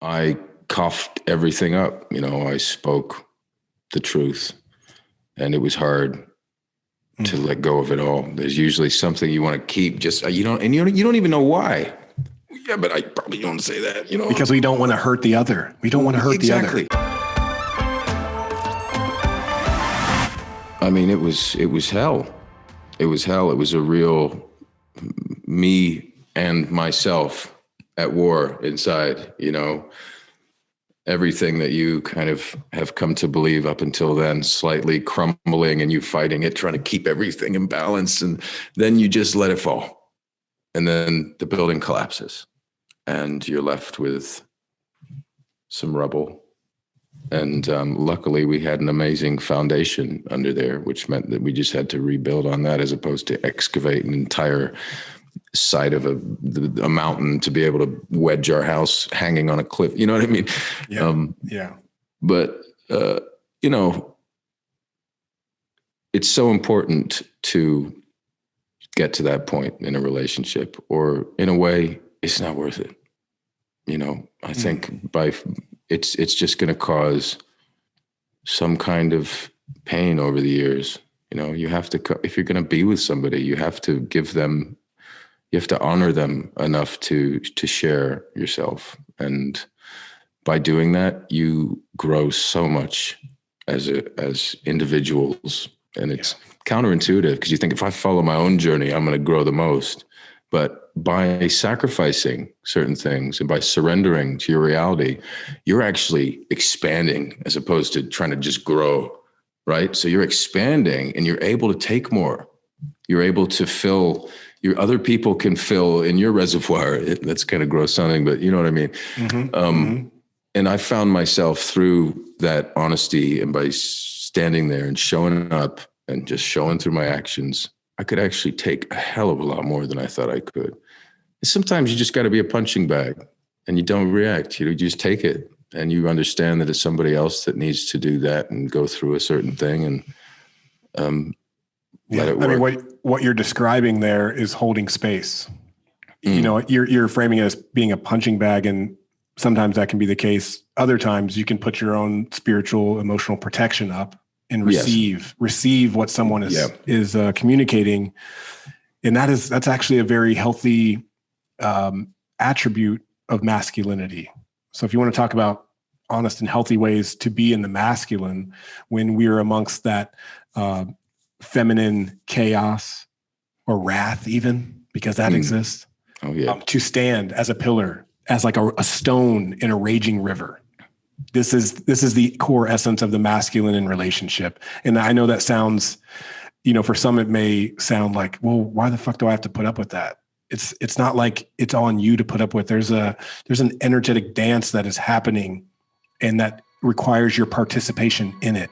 I coughed everything up. I spoke the truth, and it was hard to let go of it all. There's usually something you want to keep, just you don't even know why. Yeah, but I probably don't say that, because we don't want to hurt the other. We don't want to hurt the other. I mean, it was hell. It was hell. It was a real me and myself at war inside, everything that you kind of have come to believe up until then, slightly crumbling, and you fighting it, trying to keep everything in balance. And then you just let it fall. And then the building collapses and you're left with some rubble. And luckily we had an amazing foundation under there, which meant that we just had to rebuild on that as opposed to excavate an entire side of a mountain to be able to wedge our house hanging on a cliff. You know what I mean? Yeah. But, it's so important to get to that point in a relationship, or in a way it's not worth it. I think it's just going to cause some kind of pain over the years. You have to, if you're going to be with somebody, you have to honor them enough to share yourself. And by doing that, you grow so much as individuals. And it's counterintuitive, because you think, if I follow my own journey, I'm going to grow the most. But by sacrificing certain things and by surrendering to your reality, you're actually expanding as opposed to trying to just grow, right? So you're expanding and you're able to take more. You're able to fill, other people can fill in your reservoir. That's kind of gross sounding, but you know what I mean? And I found myself through that honesty, and by standing there and showing up and just showing through my actions, I could actually take a hell of a lot more than I thought I could. And sometimes you just got to be a punching bag and you don't react. You just take it, and you understand that it's somebody else that needs to do that and go through a certain thing, and let it work. I mean, what you're describing there is holding space. You're framing it as being a punching bag, and sometimes that can be the case. Other times you can put your own spiritual, emotional protection up and receive what someone is communicating. And that's actually a very healthy attribute of masculinity. So if you want to talk about honest and healthy ways to be in the masculine, when we're amongst that feminine chaos or wrath, even, because that exists, to stand as a pillar, as like a stone in a raging river. This is the core essence of the masculine in relationship. And I know that sounds, for some it may sound like, well, why the fuck do I have to put up with that? It's not like it's on you to put up with. There's an energetic dance that is happening, and that requires your participation in it.